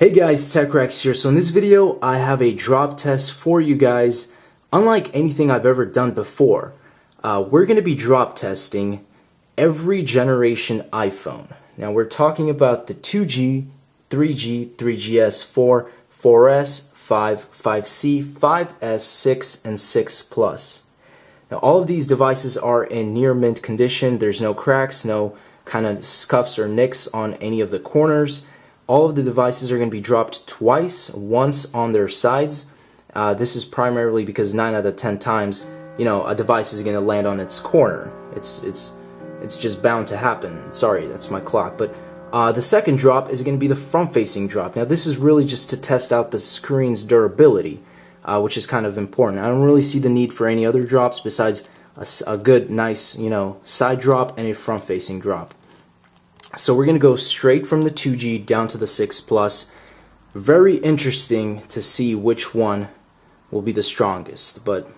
Hey guys, TechRex here. So in this video, I have a drop test for you guys. Unlike anything I've ever done before, we're going to be drop testing every generation iPhone. Now we're talking about the 2G, 3G, 3GS, 4, 4S, 5, 5C, 5S, 6, and 6 Plus. Now all of these devices are in near mint condition. There's no cracks, no kind of scuffs or nicks on any of the corners. All of the devices are going to be dropped twice, once on their sides. This is primarily because 9 out of 10 times, a device is going to land on its corner. It's just bound to happen. Sorry, that's my clock. But the second drop is going to be the front-facing drop. Now this is really just to test out the screen's durability, which is kind of important. I don't really see the need for any other drops besides a good, nice, side drop and a front-facing drop. So we're going to go straight from the 2G down to the 6 Plus. Very interesting to see which one will be the strongest. But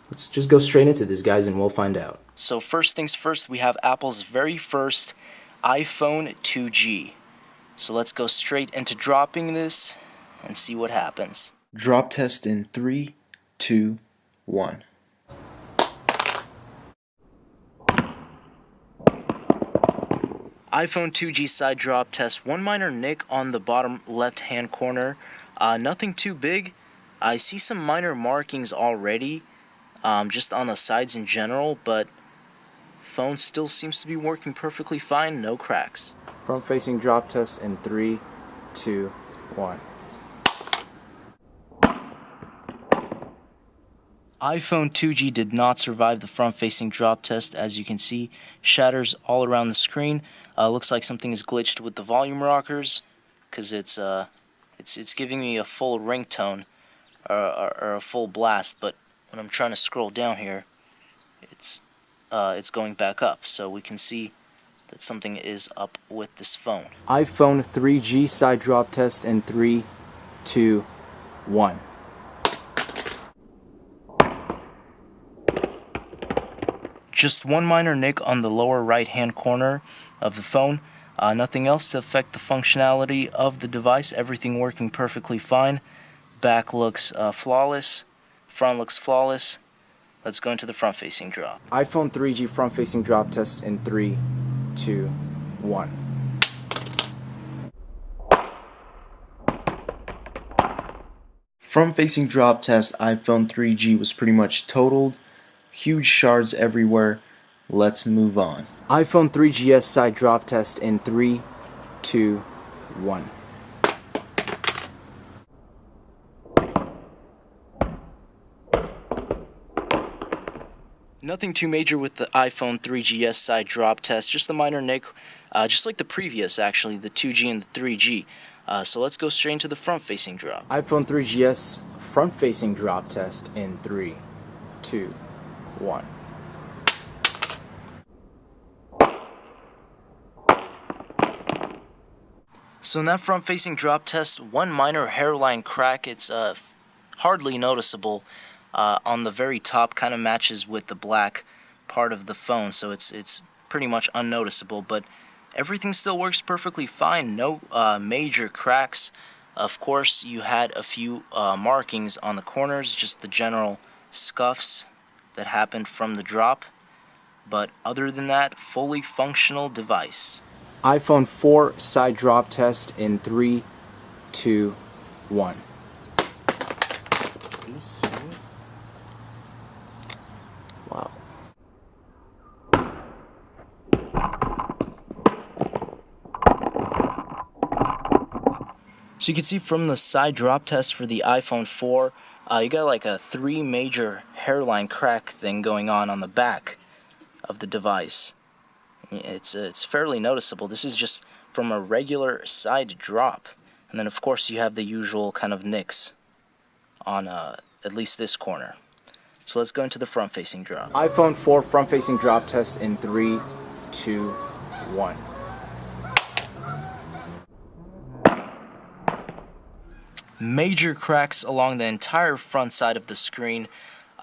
let's just go straight into this, guys, and we'll find out. So first things first, we have Apple's very first iPhone 2G. So let's go straight into dropping this and see what happens. Drop test in 3, 2, 1. iPhone 2G side drop test. One minor nick on the bottom left hand corner. Nothing too big. I see some minor markings already, just on the sides in general, but phone still seems to be working perfectly fine. No cracks. Front facing drop test in 3, 2, 1. iPhone 2G did not survive the front-facing drop test. As you can see, shatters all around the screen. Looks like something is glitched with the volume rockers, because it's giving me a full ringtone or a full blast. But when I'm trying to scroll down here, it's going back up. So we can see that something is up with this phone. iPhone 3G side drop test in 3, 2, 1. Just one minor nick on the lower right hand corner of the phone. Nothing else to affect the functionality of the device. Everything working perfectly fine. Back looks flawless. Front looks flawless. Let's go into the front facing drop. iPhone 3G front facing drop test in 3, 2, 1. Front facing drop test iPhone 3G was pretty much totaled. Huge shards everywhere. Let's move on. iPhone 3GS side drop test in 3, 2, 1. Nothing too major with the iPhone 3GS side drop test, just a minor nick, just like the previous actually, the 2G and the 3G. So let's go straight into the front facing drop. iPhone 3GS front facing drop test in 3, 2, 1. So in that front-facing drop test, one minor hairline crack. It's hardly noticeable on the very top. Kind of matches with the black part of the phone, so it's pretty much unnoticeable. But everything still works perfectly fine. No major cracks. Of course, you had a few markings on the corners, just the general scuffs that happened from the drop, but other than that, fully functional device. iPhone 4 side drop test in 3, 2, 1. Wow. So you can see from the side drop test for the iPhone 4, you got like a 3 major hairline crack thing going on the back of the device. It's fairly noticeable. This is just from a regular side drop. And then of course you have the usual kind of nicks on at least this corner. So let's go into the front facing drop. iPhone 4 front facing drop test in 3, 2, 1. Major cracks along the entire front side of the screen.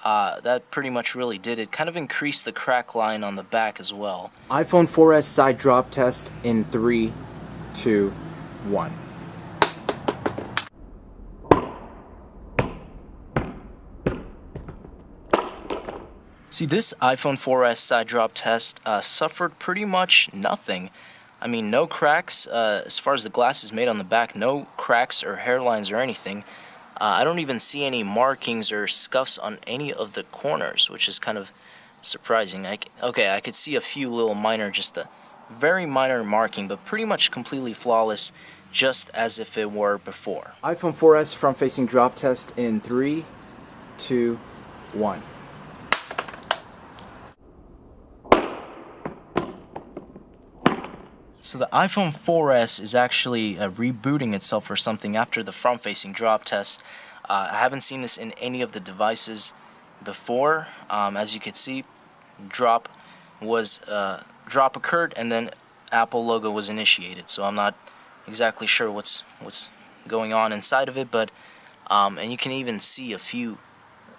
That pretty much really did it. Kind of increased the crack line on the back as well. iPhone 4S side drop test in 3, 2, 1. See, this iPhone 4S side drop test suffered pretty much nothing. I mean, no cracks, as far as the glass is made on the back, no cracks or hairlines or anything. I don't even see any markings or scuffs on any of the corners, which is kind of surprising. Okay, I could see a few little minor, just a very minor marking, but pretty much completely flawless, just as if it were before. iPhone 4S front-facing drop test in 3, 2, 1. So the iPhone 4S is actually rebooting itself or something after the front-facing drop test. I haven't seen this in any of the devices before. As you can see, drop occurred and then Apple logo was initiated. So I'm not exactly sure what's going on inside of it, but and you can even see a few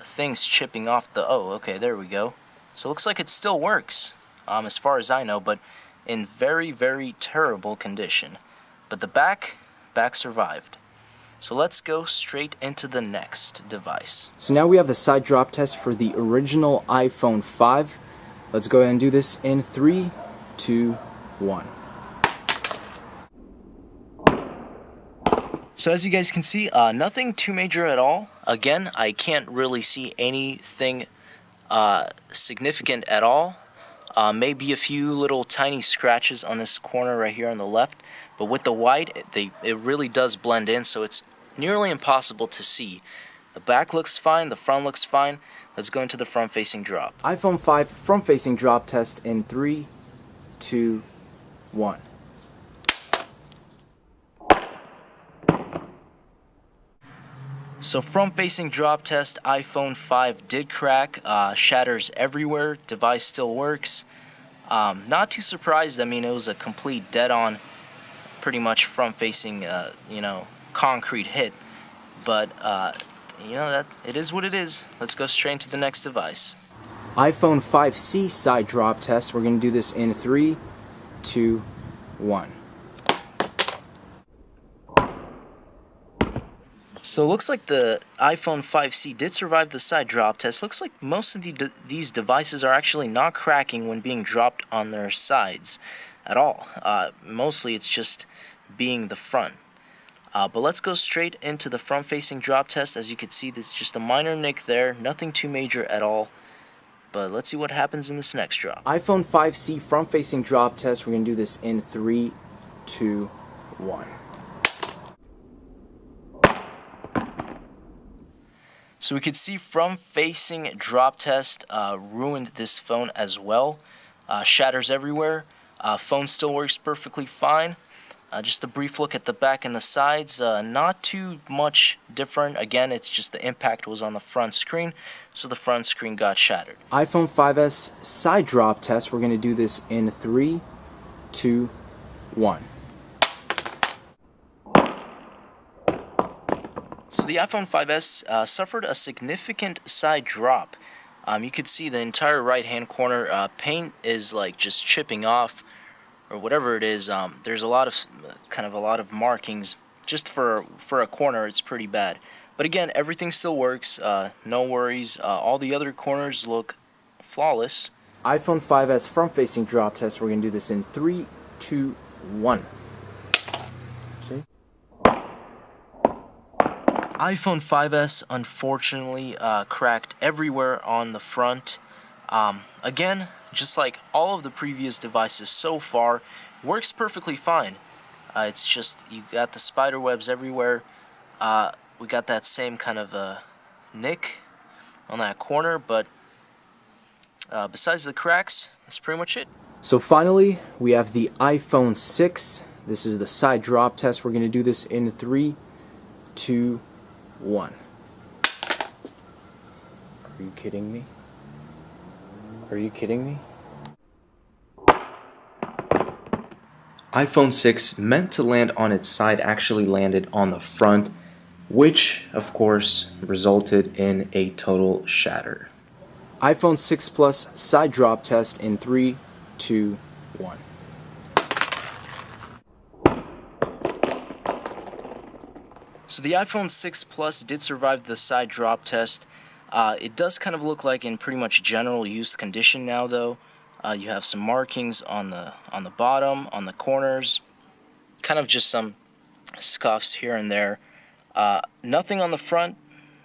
things chipping off the. Oh, okay, there we go. So it looks like it still works, as far as I know, but in very, very terrible condition. But the back survived. So let's go straight into the next device. So now we have the side drop test for the original iPhone 5. Let's go ahead and do this in 3, 2, 1. So as you guys can see, nothing too major at all. Again, I can't really see anything significant at all. Maybe a few little tiny scratches on this corner right here on the left, but with the white, it really does blend in, so it's nearly impossible to see. The back looks fine, the front looks fine. Let's go into the front-facing drop. iPhone 5 front-facing drop test in 3, 2, 1. So front-facing drop test, iPhone 5 did crack, shatters everywhere, device still works. Not too surprised. I mean, it was a complete dead-on, pretty much front-facing, concrete hit. But, that it is what it is. Let's go straight into the next device. iPhone 5C side drop test. We're going to do this in 3, 2, 1. So it looks like the iPhone 5C did survive the side drop test. Looks like most of these devices are actually not cracking when being dropped on their sides at all. Mostly it's just being the front. But let's go straight into the front-facing drop test. As you can see, there's just a minor nick there. Nothing too major at all. But let's see what happens in this next drop. iPhone 5C front-facing drop test. We're going to do this in 3, 2, 1. So we could see front-facing drop test ruined this phone as well. Shatters everywhere. Phone still works perfectly fine. Just a brief look at the back and the sides. Not too much different. Again, it's just the impact was on the front screen, so the front screen got shattered. iPhone 5S side drop test. We're going to do this in 3, 2, 1. So the iPhone 5S suffered a significant side drop. You could see the entire right-hand corner paint is like just chipping off, or whatever it is. There's a lot of markings. Just for a corner, it's pretty bad. But again, everything still works. No worries. All the other corners look flawless. iPhone 5S front-facing drop test. We're gonna do this in 3, 2, 1. iPhone 5S unfortunately cracked everywhere on the front. Again, just like all of the previous devices so far, works perfectly fine. It's just you got the spider webs everywhere. We got that same kind of nick on that corner, but besides the cracks, that's pretty much it. So finally, we have the iPhone 6. This is the side drop test. We're going to do this in 3, 2, 1. Are you kidding me? Are you kidding me? iPhone 6 meant to land on its side actually landed on the front, which of course resulted in a total shatter. iPhone 6 Plus side drop test in 3, 2, 1. So the iPhone 6 Plus did survive the side drop test. It does kind of look like in pretty much general used condition now, though. You have some markings on the bottom, on the corners, kind of just some scuffs here and there. Nothing on the front.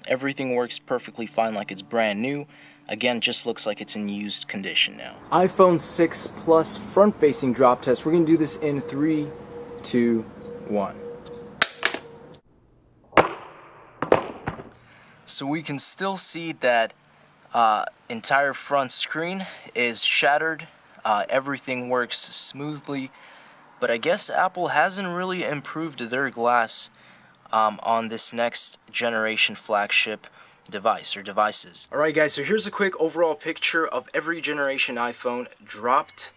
Everything works perfectly fine like it's brand new. Again, just looks like it's in used condition now. iPhone 6 Plus front-facing drop test. We're going to do this in 3, 2, 1. So we can still see that entire front screen is shattered. Everything works smoothly, but I guess Apple hasn't really improved their glass on this next generation flagship device or devices. Alright guys, so here's a quick overall picture of every generation iPhone dropped,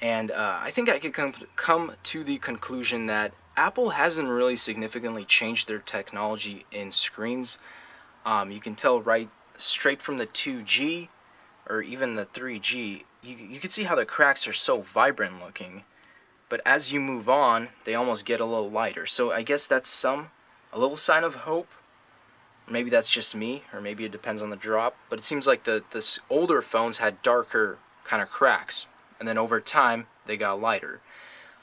and I think I could come to the conclusion that Apple hasn't really significantly changed their technology in screens. You can tell right straight from the 2G or even the 3G, you can see how the cracks are so vibrant looking, but as you move on, they almost get a little lighter. So I guess that's a little sign of hope. Maybe that's just me, or maybe it depends on the drop, but it seems like the older phones had darker kind of cracks, and then over time they got lighter.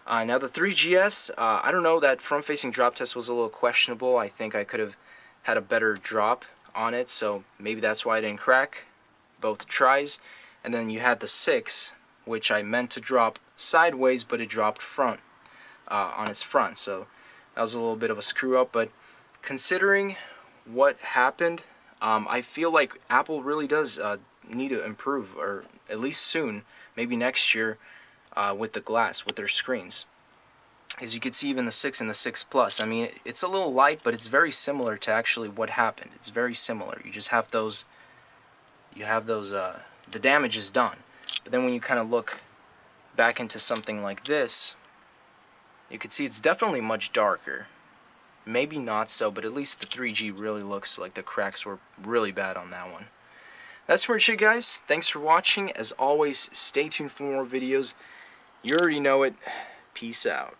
Now the 3GS, I don't know, that front-facing drop test was a little questionable. I think I could have had a better drop on it, so maybe that's why it didn't crack both tries. And then you had the 6, which I meant to drop sideways, but it dropped front on its front, so that was a little bit of a screw up. But considering what happened, I feel like Apple really does need to improve, or at least soon, maybe next year, with the glass, with their screens. As you can see, even the 6 and the 6 Plus, I mean, it's a little light, but it's very similar to actually what happened. It's very similar. You just have those, the damage is done. But then when you kind of look back into something like this, you can see it's definitely much darker. Maybe not so, but at least the 3G really looks like the cracks were really bad on that one. That's pretty much it, guys. Thanks for watching. As always, stay tuned for more videos. You already know it. Peace out.